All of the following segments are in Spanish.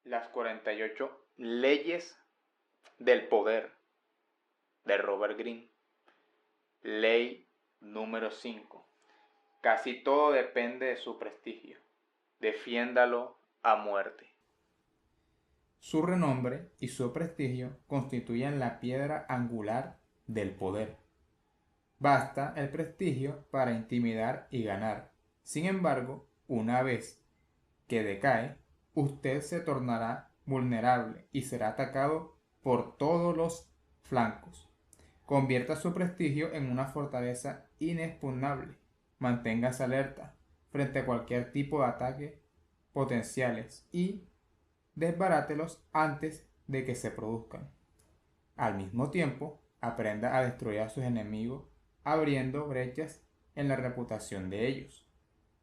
Las 48 leyes del poder de Robert Greene. Ley número 5. Casi todo depende de su prestigio. Defiéndalo a muerte. Su renombre y su prestigio constituyen la piedra angular del poder. Basta el prestigio para intimidar y ganar. Sin embargo, una vez que decae, usted se tornará vulnerable y será atacado por todos los flancos. Convierta su prestigio en una fortaleza inexpugnable. Manténgase alerta frente a cualquier tipo de ataque potenciales y desbarátelos antes de que se produzcan. Al mismo tiempo, aprenda a destruir a sus enemigos abriendo brechas en la reputación de ellos.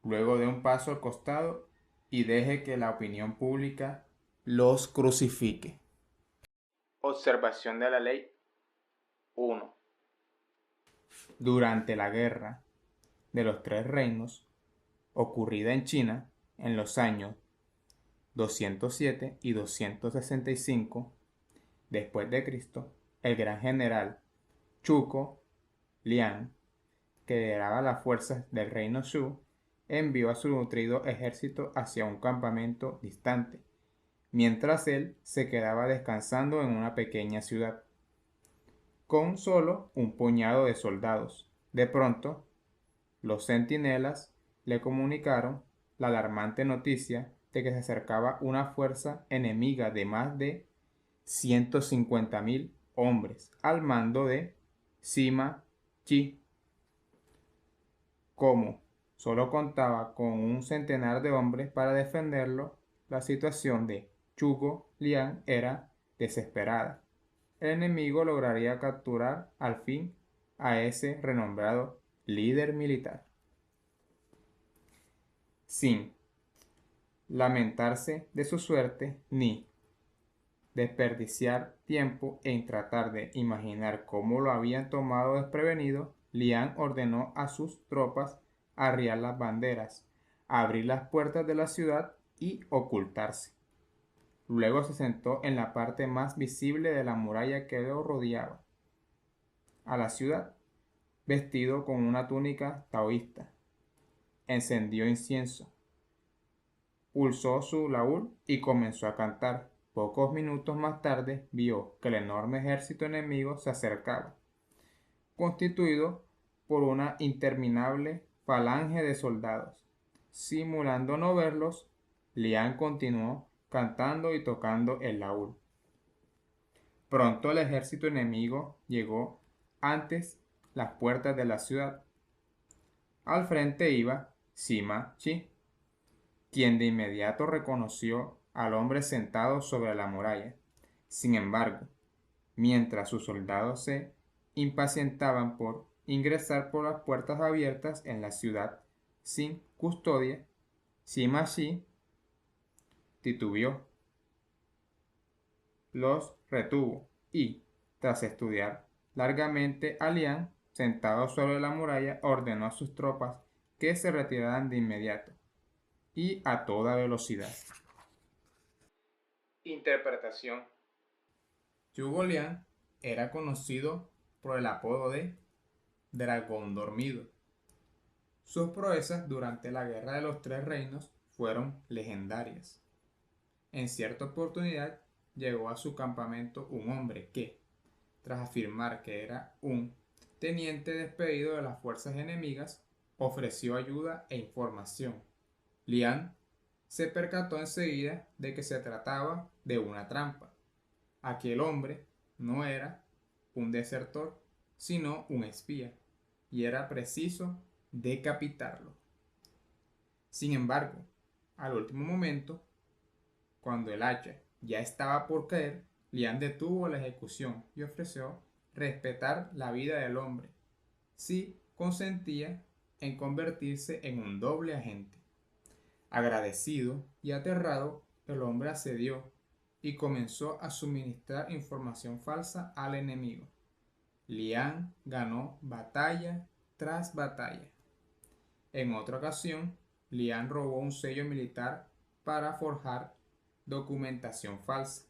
Luego dé un paso al costado y deje que la opinión pública los crucifique. Observación de la ley 1. Durante la Guerra de los Tres Reinos, ocurrida en China en los años 207 y 265 después de Cristo, el gran general Zhuge Liang, que lideraba las fuerzas del reino Shu, envió a su nutrido ejército hacia un campamento distante, mientras él se quedaba descansando en una pequeña ciudad, con solo un puñado de soldados. De pronto, los centinelas le comunicaron la alarmante noticia de que se acercaba una fuerza enemiga de más de 150,000 hombres al mando de Sima Yi. Como solo contaba con un centenar de hombres para defenderlo, la situación de Zhuge Liang era desesperada. El enemigo lograría capturar al fin a ese renombrado líder militar. Sin lamentarse de su suerte ni desperdiciar tiempo en tratar de imaginar cómo lo habían tomado desprevenido, Liang ordenó a sus tropas arriar las banderas, abrir las puertas de la ciudad y ocultarse. Luego se sentó en la parte más visible de la muralla que lo rodeaba a la ciudad, vestido con una túnica taoísta. Encendió incienso, pulsó su laúd y comenzó a cantar. Pocos minutos más tarde vio que el enorme ejército enemigo se acercaba, constituido por una interminable falange de soldados. Simulando no verlos, Liang continuó cantando y tocando el laúd. Pronto el ejército enemigo llegó antes las puertas de la ciudad. Al frente iba Sima Yi, quien de inmediato reconoció al hombre sentado sobre la muralla. Sin embargo, mientras sus soldados se impacientaban por ingresar por las puertas abiertas en la ciudad sin custodia, Sima Yi titubeó, los retuvo y, tras estudiar largamente a Liang, sentado sobre la muralla, ordenó a sus tropas que se retiraran de inmediato y a toda velocidad. Interpretación. Zhuge Liang era conocido por el apodo de Dragón Dormido. Sus proezas durante la Guerra de los Tres Reinos fueron legendarias. En cierta oportunidad llegó a su campamento un hombre que, tras afirmar que era un teniente despedido de las fuerzas enemigas, ofreció ayuda e información. Liang se percató enseguida de que se trataba de una trampa. Aquel hombre no era un desertor, sino un espía, y era preciso decapitarlo. Sin embargo, al último momento, cuando el hacha ya estaba por caer, Liang detuvo la ejecución y ofreció respetar la vida del hombre si consentía en convertirse en un doble agente. Agradecido y aterrado, el hombre accedió y comenzó a suministrar información falsa al enemigo. Liang ganó batalla tras batalla. En otra ocasión, Liang robó un sello militar para forjar documentación falsa,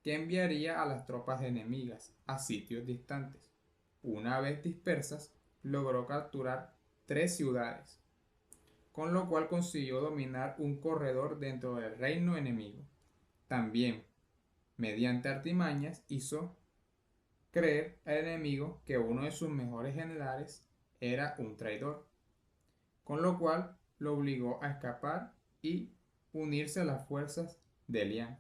que enviaría a las tropas enemigas a sitios distantes. Una vez dispersas, logró capturar 3 ciudades, con lo cual consiguió dominar un corredor dentro del reino enemigo. También, mediante artimañas, hizo creer al enemigo que uno de sus mejores generales era un traidor, con lo cual lo obligó a escapar y unirse a las fuerzas de Liang.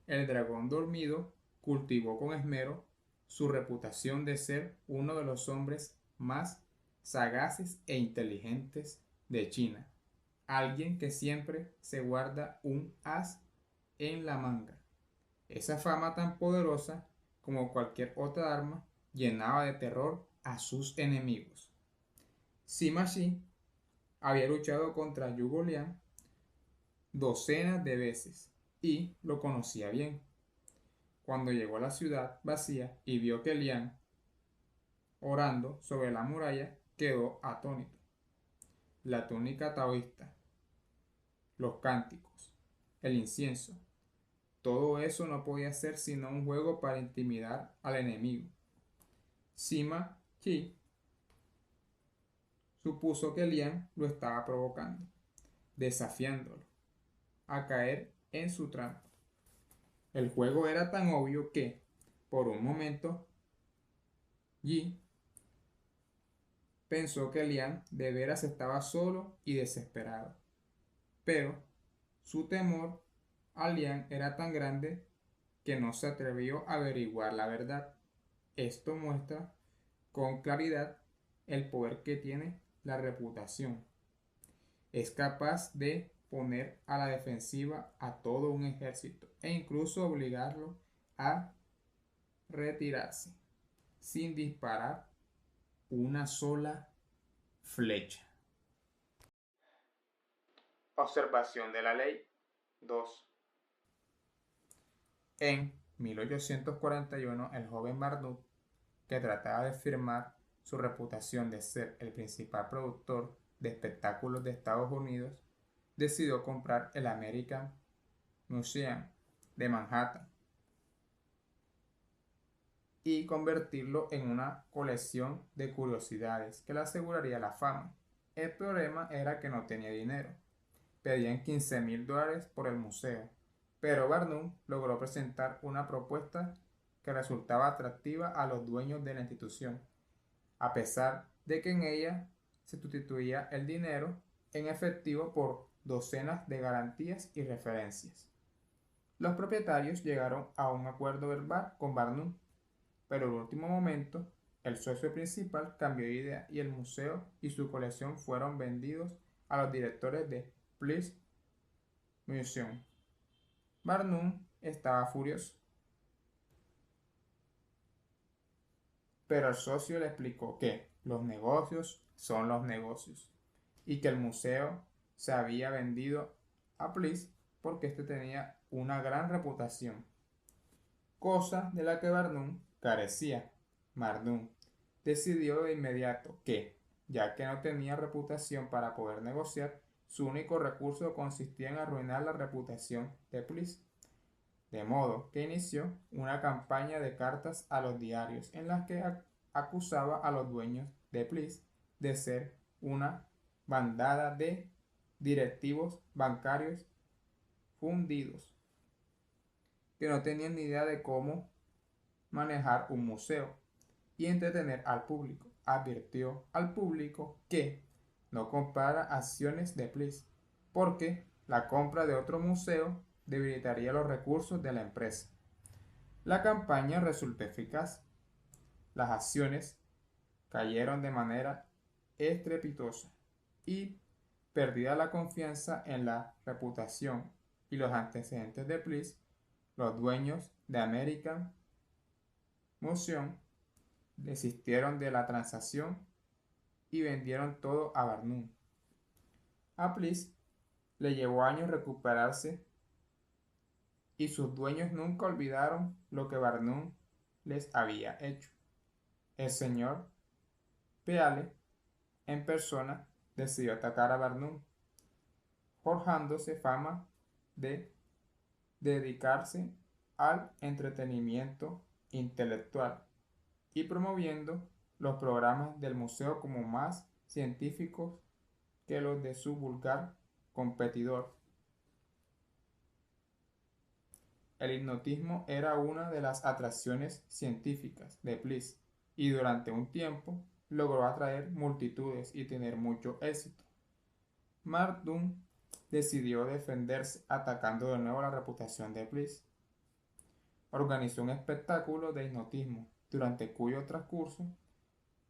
El dragón dormido cultivó con esmero su reputación de ser uno de los hombres más sagaces e inteligentes de China, alguien que siempre se guarda un as en la manga. Esa fama tan poderosa como cualquier otra arma llenaba de terror a sus enemigos. Sima Shi había luchado contra Zhuge Liang docenas de veces y lo conocía bien. Cuando llegó a la ciudad vacía y vio que Liang orando sobre la muralla, quedó atónito. La túnica taoísta, los cánticos, el incienso, todo eso no podía ser sino un juego para intimidar al enemigo. Sima Qi supuso que Liang lo estaba provocando, desafiándolo a caer en su trampa. El juego era tan obvio que, por un momento, Yi pensó que Liang de veras estaba solo y desesperado. Pero su temor a Liang era tan grande que no se atrevió a averiguar la verdad. Esto muestra con claridad el poder que tiene la reputación. Es capaz de poner a la defensiva a todo un ejército e incluso obligarlo a retirarse sin disparar una sola flecha. Observación de la ley 2. En 1841, el joven Barnum, que trataba de firmar su reputación de ser el principal productor de espectáculos de Estados Unidos, decidió comprar el American Museum de Manhattan y convertirlo en una colección de curiosidades que le aseguraría la fama. El problema era que no tenía dinero. Pedían $15,000 por el museo, pero Barnum logró presentar una propuesta que resultaba atractiva a los dueños de la institución, a pesar de que en ella se sustituía el dinero en efectivo por docenas de garantías y referencias. Los propietarios llegaron a un acuerdo verbal con Barnum, pero en el último momento el socio principal cambió de idea y el museo y su colección fueron vendidos a los directores de Please Museum. Barnum estaba furioso, pero el socio le explicó que los negocios son los negocios y que el museo se había vendido a Please porque este tenía una gran reputación, cosa de la que Barnum carecía. Barnum decidió de inmediato que, ya que no tenía reputación para poder negociar, su único recurso consistía en arruinar la reputación de Please, de modo que inició una campaña de cartas a los diarios en las que acusaba a los dueños de Please de ser una bandada de directivos bancarios fundidos que no tenían ni idea de cómo manejar un museo y entretener al público. Advirtió al público que no comprara acciones de Please, porque la compra de otro museo debilitaría los recursos de la empresa. La campaña resultó eficaz. Las acciones cayeron de manera estrepitosa y, perdida la confianza en la reputación y los antecedentes de Please, los dueños de American Museum desistieron de la transacción y vendieron todo a Barnum. A Please le llevó años recuperarse y sus dueños nunca olvidaron lo que Barnum les había hecho. El señor Peale, en persona, decidió atacar a Barnum, forjándose fama de dedicarse al entretenimiento intelectual y promoviendo los programas del museo como más científicos que los de su vulgar competidor. El hipnotismo era una de las atracciones científicas de Bliss y durante un tiempo logró atraer multitudes y tener mucho éxito. Marduk decidió defenderse atacando de nuevo la reputación de Bliss. Organizó un espectáculo de hipnotismo durante cuyo transcurso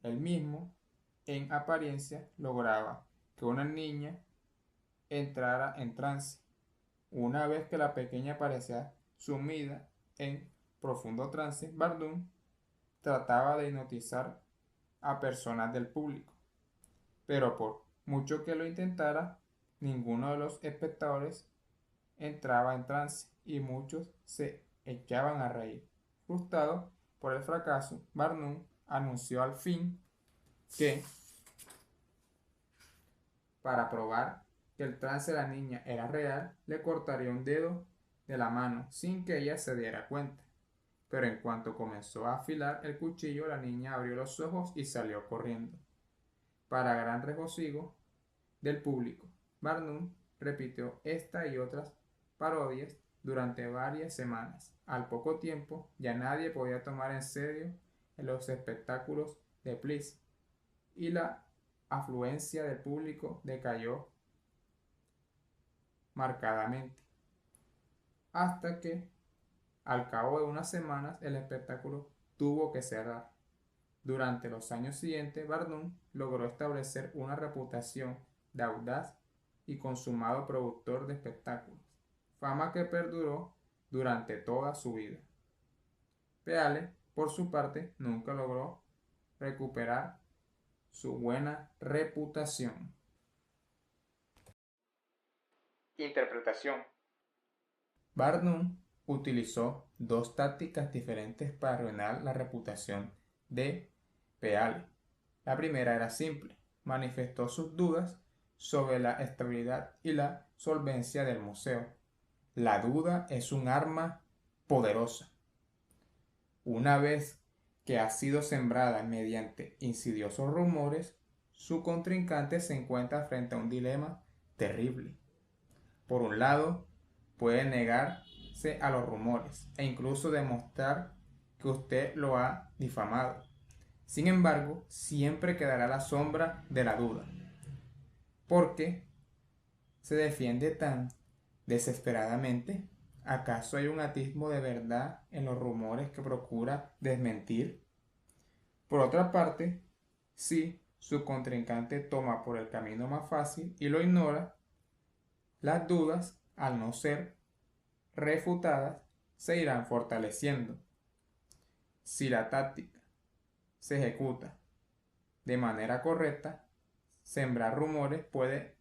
él mismo, en apariencia, lograba que una niña entrara en trance. Una vez que la pequeña parecía sumida en profundo trance, Marduk trataba de hipnotizar a personas del público, pero por mucho que lo intentara, ninguno de los espectadores entraba en trance y muchos se echaban a reír. Frustrado por el fracaso, Marduk anunció al fin que, para probar que el trance de la niña era real, le cortaría un dedo de la mano sin que ella se diera cuenta. Pero en cuanto comenzó a afilar el cuchillo, la niña abrió los ojos y salió corriendo. Para gran regocijo del público, Marduk repitió esta y otras parodias durante varias semanas. Al poco tiempo, ya nadie podía tomar en serio los espectáculos de Bliss y la afluencia del público decayó marcadamente, hasta que, al cabo de unas semanas, el espectáculo tuvo que cerrar. Durante los años siguientes, Marduk logró establecer una reputación de audaz y consumado productor de espectáculos, fama que perduró durante toda su vida. Peale, por su parte, nunca logró recuperar su buena reputación. Interpretación. Marduk utilizó dos tácticas diferentes para arruinar la reputación de Peale. La primera era simple: manifestó sus dudas sobre la estabilidad y la solvencia del museo. La duda es un arma poderosa. Una vez que ha sido sembrada mediante insidiosos rumores, su contrincante se encuentra frente a un dilema terrible. Por un lado, puede negarse a los rumores e incluso demostrar que usted lo ha difamado. Sin embargo, siempre quedará la sombra de la duda, porque se defiende tan desesperadamente. ¿Acaso hay un atisbo de verdad en los rumores que procura desmentir? Por otra parte, si su contrincante toma por el camino más fácil y lo ignora, las dudas, al no ser refutadas, se irán fortaleciendo. Si la táctica se ejecuta de manera correcta, sembrar rumores puede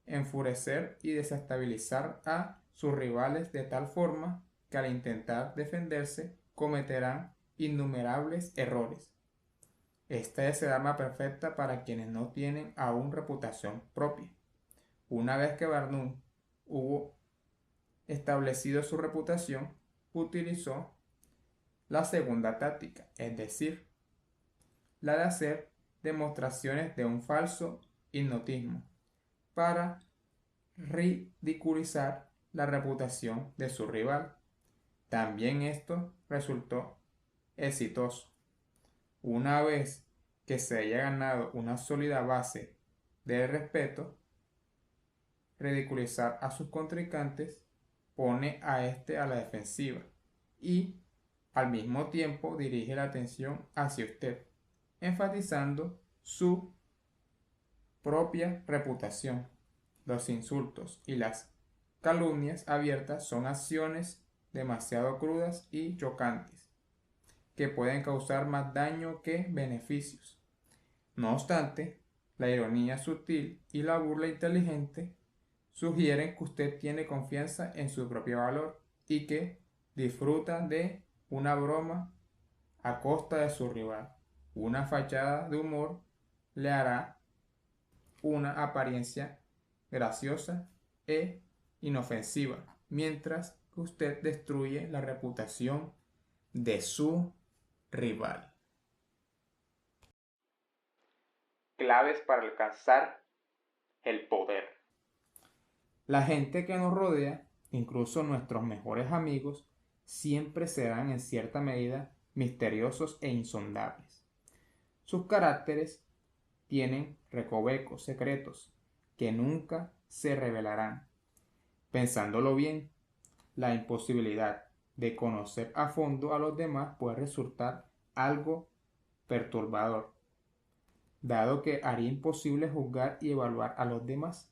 enfurecer y desestabilizar a sus rivales de tal forma que al intentar defenderse cometerán innumerables errores. Esta es el arma perfecta para quienes no tienen aún reputación propia. Una vez que Marduk hubo establecido su reputación, utilizó la segunda táctica, es decir, la de hacer demostraciones de un falso hipnotismo para ridiculizar la reputación de su rival. También esto resultó exitoso. Una vez que se haya ganado una sólida base de respeto, ridiculizar a sus contrincantes pone a este a la defensiva y al mismo tiempo dirige la atención hacia usted, enfatizando su propia reputación. Los insultos y las calumnias abiertas son acciones demasiado crudas y chocantes, que pueden causar más daño que beneficios. No obstante, la ironía sutil y la burla inteligente sugieren que usted tiene confianza en su propio valor y que disfruta de una broma a costa de su rival. Una fachada de humor le hará una apariencia graciosa e inofensiva, mientras usted destruye la reputación de su rival. Claves para alcanzar el poder. La gente que nos rodea, incluso nuestros mejores amigos, siempre serán en cierta medida misteriosos e insondables. Sus caracteres tienen recovecos secretos que nunca se revelarán. Pensándolo bien, la imposibilidad de conocer a fondo a los demás puede resultar algo perturbador, dado que haría imposible juzgar y evaluar a los demás.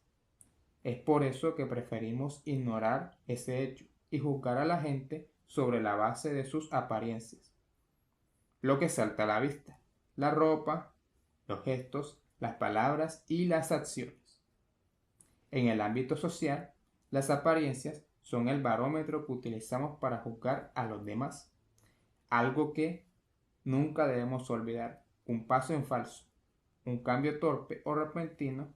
Es por eso que preferimos ignorar ese hecho y juzgar a la gente sobre la base de sus apariencias. Lo que salta a la vista: la ropa, los gestos, las palabras y las acciones. En el ámbito social, las apariencias son el barómetro que utilizamos para juzgar a los demás. Algo que nunca debemos olvidar: un paso en falso, un cambio torpe o repentino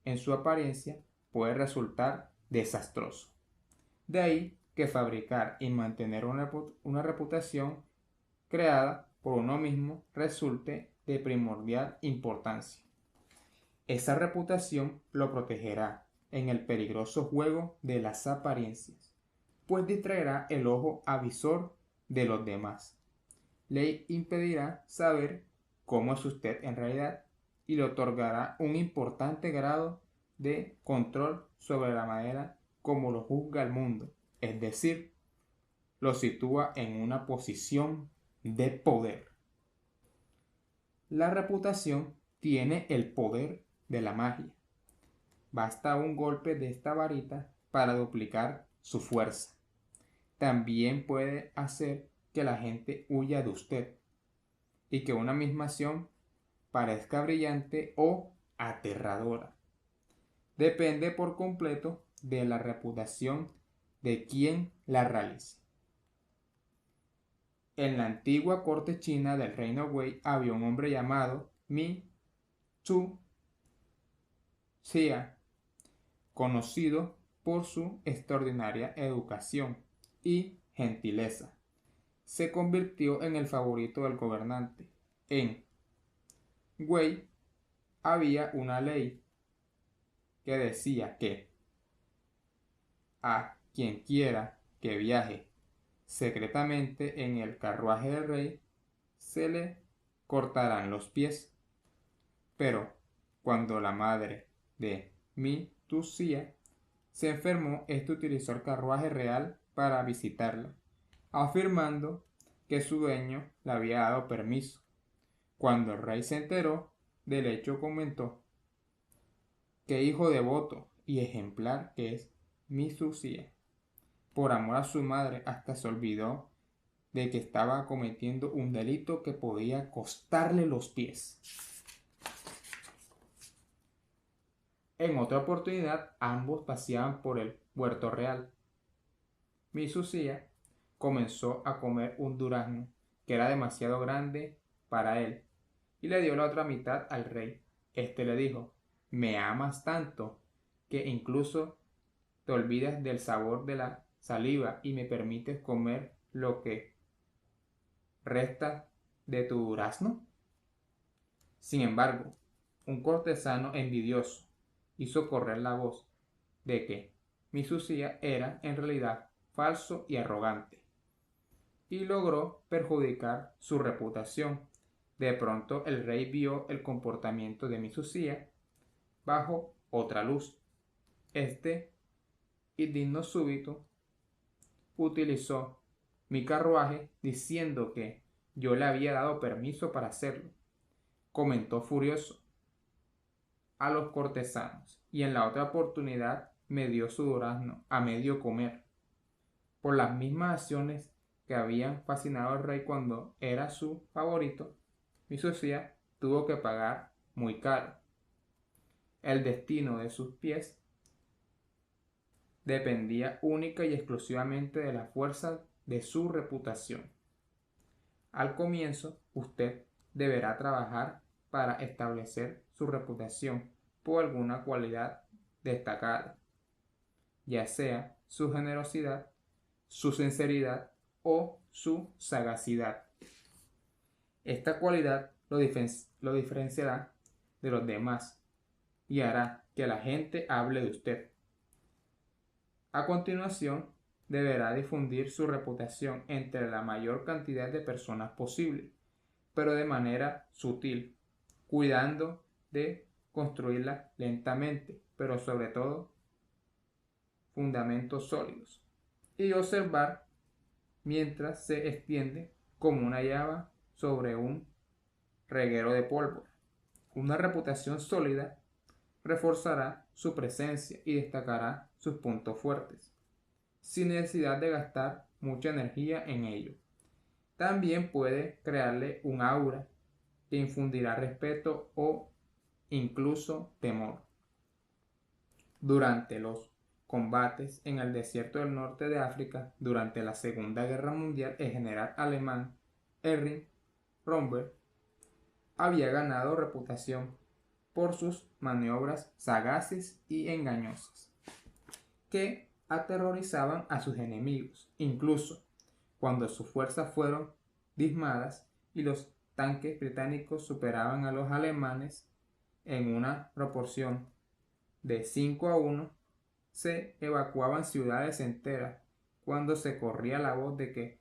en su apariencia puede resultar desastroso. De ahí que fabricar y mantener una reputación creada por uno mismo resulte de primordial importancia. Esa reputación lo protegerá en el peligroso juego de las apariencias, pues distraerá el ojo avisor de los demás. Le impedirá saber cómo es usted en realidad y le otorgará un importante grado de control sobre la manera como lo juzga el mundo, es decir, lo sitúa en una posición de poder. La reputación tiene el poder de la magia. Basta un golpe de esta varita para duplicar su fuerza. También puede hacer que la gente huya de usted y que una misma acción parezca brillante o aterradora. Depende por completo de la reputación de quien la realice. En la antigua corte china del reino Wei había un hombre llamado Mi Zhu Xia, conocido por su extraordinaria educación y gentileza. Se convirtió en el favorito del gobernante. En Wei había una ley que decía que a quien quiera que viaje secretamente en el carruaje del rey se le cortarán los pies. Pero cuando la madre de Mi Tusia se enfermó, éste utilizó el carruaje real para visitarla, afirmando que su dueño le había dado permiso. Cuando el rey se enteró del hecho, comentó: qué hijo devoto y ejemplar que es Mi Tusia. Por amor a su madre, hasta se olvidó de que estaba cometiendo un delito que podía costarle los pies. En otra oportunidad, ambos paseaban por el huerto real. Mi Sucia comenzó a comer un durazno que era demasiado grande para él y le dio la otra mitad al rey. Este le dijo: me amas tanto que incluso te olvidas del sabor de la saliva y me permites comer lo que resta de tu durazno. Sin embargo, un cortesano envidioso hizo correr la voz de que Mi Sucia era en realidad falso y arrogante, y logró perjudicar su reputación. De pronto el rey vio el comportamiento de Mi Sucia bajo otra luz. Este indigno súbito utilizó mi carruaje diciendo que yo le había dado permiso para hacerlo. Comentó furioso a los cortesanos y en la otra oportunidad me dio su durazno a medio comer. Por las mismas acciones que habían fascinado al rey cuando era su favorito, Mi Sucia tuvo que pagar muy caro. El destino de sus pies dependía única y exclusivamente de la fuerza de su reputación. Al comienzo, usted deberá trabajar para establecer su reputación por alguna cualidad destacada, ya sea su generosidad, su sinceridad o su sagacidad. Esta cualidad lo diferenciará de los demás y hará que la gente hable de usted. A continuación, deberá difundir su reputación entre la mayor cantidad de personas posible, pero de manera sutil, cuidando de construirla lentamente, pero sobre todo fundamentos sólidos, y observar mientras se extiende como una llama sobre un reguero de pólvora. Una reputación sólida reforzará su presencia y destacará sus puntos fuertes, sin necesidad de gastar mucha energía en ello. También puede crearle un aura que infundirá respeto o incluso temor. Durante los combates en el desierto del norte de África durante la Segunda Guerra Mundial, el general alemán Erwin Rommel había ganado reputación por sus maniobras sagaces y engañosas, que aterrorizaban a sus enemigos, incluso cuando sus fuerzas fueron diezmadas y los tanques británicos superaban a los alemanes en una proporción de 5-1, se evacuaban ciudades enteras cuando se corría la voz de que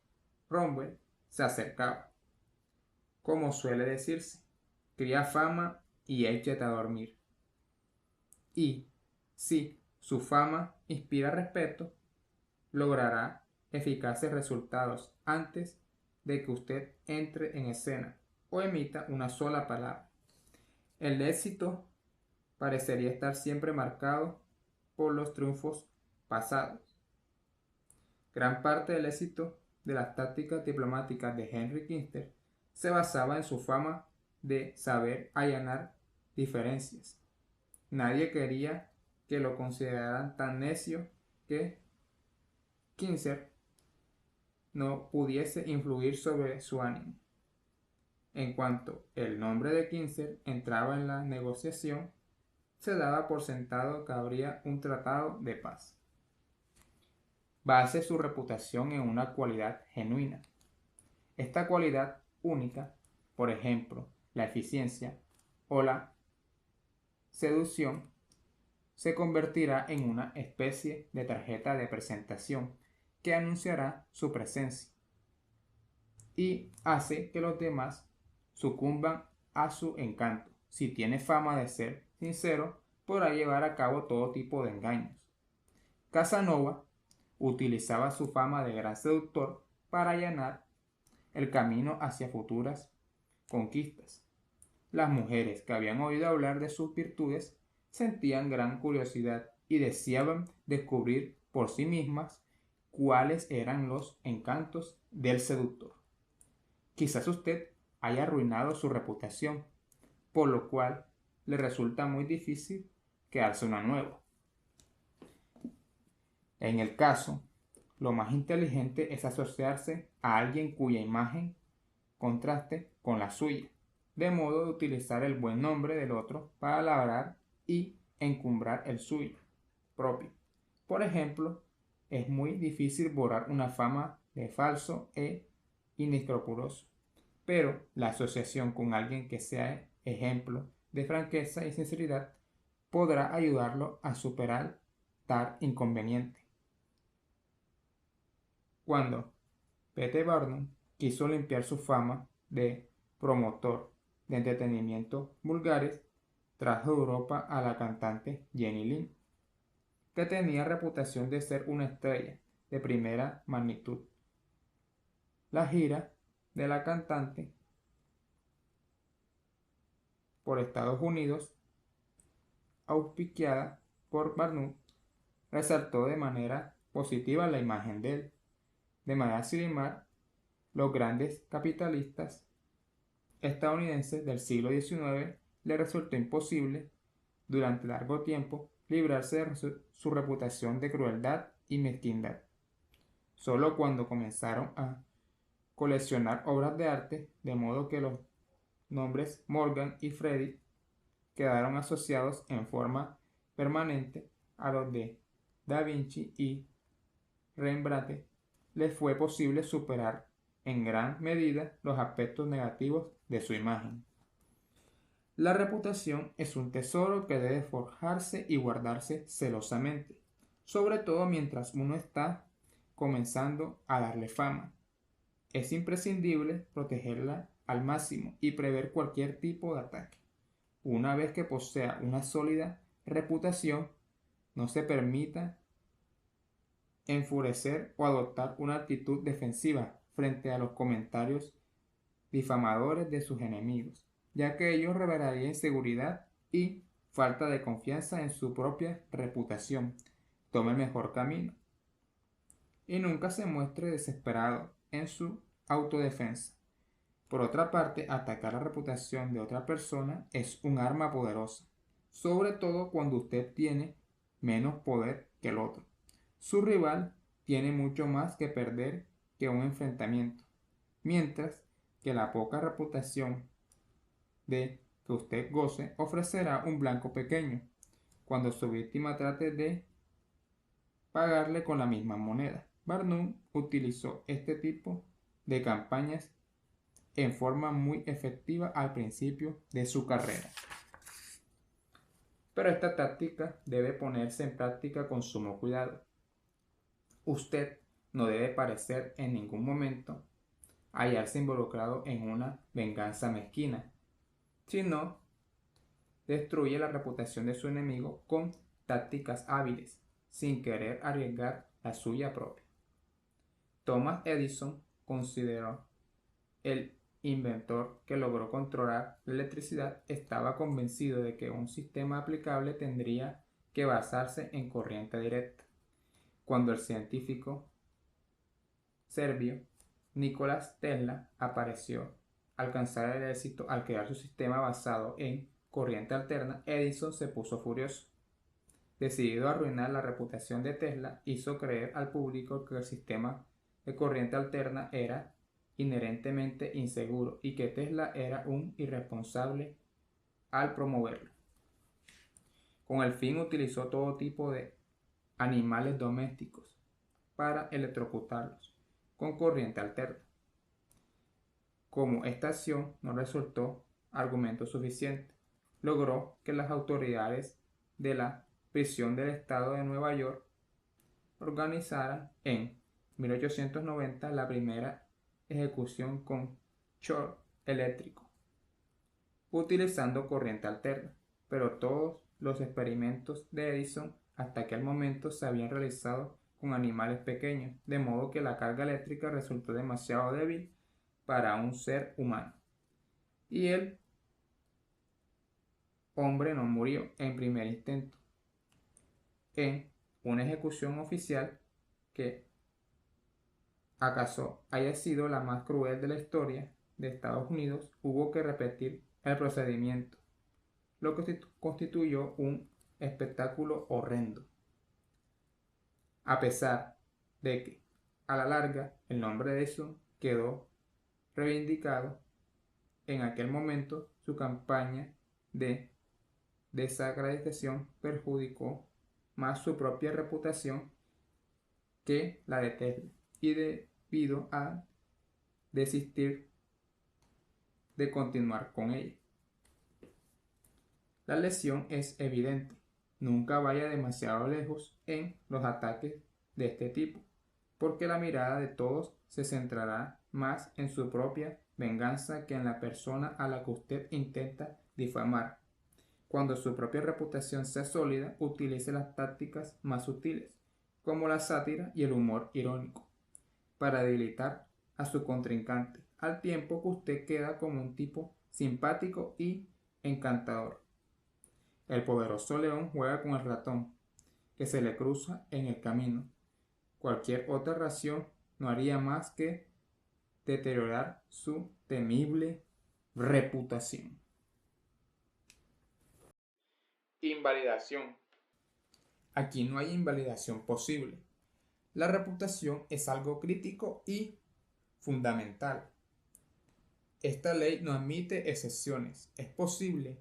Rommel se acercaba. Como suele decirse, cría fama y échate a dormir. Y si su fama inspira respeto, logrará eficaces resultados antes de que usted entre en escena o emita una sola palabra. El éxito parecería estar siempre marcado por los triunfos pasados. Gran parte del éxito de las tácticas diplomáticas de Henry Kissinger se basaba en su fama de saber allanar diferencias. Nadie quería que lo consideraran tan necio que Kissinger no pudiese influir sobre su ánimo. En cuanto el nombre de Kissinger entraba en la negociación, se daba por sentado que habría un tratado de paz. Base su reputación en una cualidad genuina. Esta cualidad única, por ejemplo, la eficiencia o la seducción, se convertirá en una especie de tarjeta de presentación que anunciará su presencia y hace que los demás sucumban a su encanto. Si tiene fama de ser sincero, podrá llevar a cabo todo tipo de engaños. Casanova utilizaba su fama de gran seductor para allanar el camino hacia futuras conquistas. Las mujeres que habían oído hablar de sus virtudes sentían gran curiosidad y deseaban descubrir por sí mismas cuáles eran los encantos del seductor. Quizás usted haya arruinado su reputación, por lo cual le resulta muy difícil crearse una nueva. En el caso, lo más inteligente es asociarse a alguien cuya imagen contraste con la suya, de modo de utilizar el buen nombre del otro para labrar y encumbrar el suyo propio. Por ejemplo, es muy difícil borrar una fama de falso e inescrupuloso, pero la asociación con alguien que sea ejemplo de franqueza y sinceridad podrá ayudarlo a superar tal inconveniente. Cuando P.T. Barnum quiso limpiar su fama de promotor de entretenimientos vulgares, trajo de Europa a la cantante Jenny Lind, que tenía reputación de ser una estrella de primera magnitud. La gira de la cantante por Estados Unidos, auspiciada por Barnum, resaltó de manera positiva la imagen de él. De manera similar, los grandes capitalistas estadounidenses del siglo XIX le resultó imposible durante largo tiempo librarse de su reputación de crueldad y mezquindad. Solo cuando comenzaron a coleccionar obras de arte, de modo que los nombres Morgan y Freddy quedaron asociados en forma permanente a los de Da Vinci y Rembrandt, les fue posible superar en gran medida los aspectos negativos de su imagen. La reputación es un tesoro que debe forjarse y guardarse celosamente, sobre todo mientras uno está comenzando a darle fama. Es imprescindible protegerla al máximo y prever cualquier tipo de ataque. Una vez que posea una sólida reputación, no se permita enfurecer o adoptar una actitud defensiva frente a los comentarios difamadores de sus enemigos, ya que ello revelaría inseguridad y falta de confianza en su propia reputación. Tome el mejor camino y nunca se muestre desesperado en su autodefensa. Por otra parte, atacar la reputación de otra persona es un arma poderosa, sobre todo cuando usted tiene menos poder que el otro. Su rival tiene mucho más que perder que un enfrentamiento, mientras que la poca reputación de que usted goce ofrecerá un blanco pequeño cuando su víctima trate de pagarle con la misma moneda. Barnum utilizó este tipo de campañas en forma muy efectiva al principio de su carrera. Pero esta táctica debe ponerse en práctica con sumo cuidado. Usted no debe parecer en ningún momento hallarse involucrado en una venganza mezquina, sino destruye la reputación de su enemigo con tácticas hábiles, sin querer arriesgar la suya propia. Thomas Edison consideró el inventor que logró controlar la electricidad estaba convencido de que un sistema aplicable tendría que basarse en corriente directa. Cuando el científico serbio Nikola Tesla apareció alcanzar el éxito al crear su sistema basado en corriente alterna, Edison se puso furioso. Decidido a arruinar la reputación de Tesla, hizo creer al público que el sistema de corriente alterna era inherentemente inseguro y que Tesla era un irresponsable al promoverlo. Con el fin utilizó todo tipo de animales domésticos para electrocutarlos con corriente alterna. Como esta acción no resultó argumento suficiente, logró que las autoridades de la prisión del estado de Nueva York organizaran en 1890 la primera ejecución con shock eléctrico, utilizando corriente alterna, pero todos los experimentos de Edison hasta aquel momento se habían realizado con animales pequeños, de modo que la carga eléctrica resultó demasiado débil para un ser humano. Y el hombre no murió en primer intento. En una ejecución oficial que acaso haya sido la más cruel de la historia de Estados Unidos, hubo que repetir el procedimiento, lo que constituyó un espectáculo horrendo. A pesar de que, a la larga, el nombre de Edison quedó reivindicado, en aquel momento su campaña de desacreditación perjudicó más su propia reputación que la de Tesla, y debido a desistir de continuar con ella. La lesión es evidente. Nunca vaya demasiado lejos en los ataques de este tipo, porque la mirada de todos se centrará más en su propia venganza que en la persona a la que usted intenta difamar. Cuando su propia reputación sea sólida, utilice las tácticas más sutiles, como la sátira y el humor irónico, para debilitar a su contrincante, al tiempo que usted queda como un tipo simpático y encantador. El poderoso león juega con el ratón que se le cruza en el camino. Cualquier otra ración no haría más que deteriorar su temible reputación. Invalidación. Aquí no hay invalidación posible. La reputación es algo crítico y fundamental. Esta ley no admite excepciones. Es posible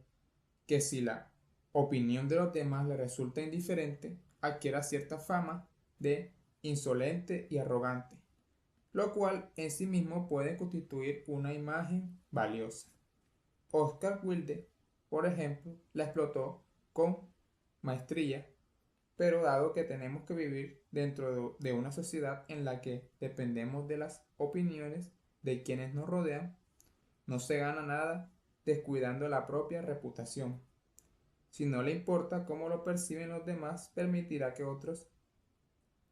que si la opinión de los demás le resulta indiferente, adquiera cierta fama de insolente y arrogante, lo cual en sí mismo puede constituir una imagen valiosa. Oscar Wilde, por ejemplo, la explotó con maestría, pero dado que tenemos que vivir dentro de una sociedad en la que dependemos de las opiniones de quienes nos rodean, no se gana nada descuidando la propia reputación. Si no le importa cómo lo perciben los demás, permitirá que otros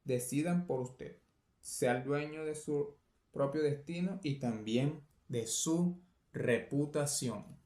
decidan por usted. Sea el dueño de su propio destino y también de su reputación.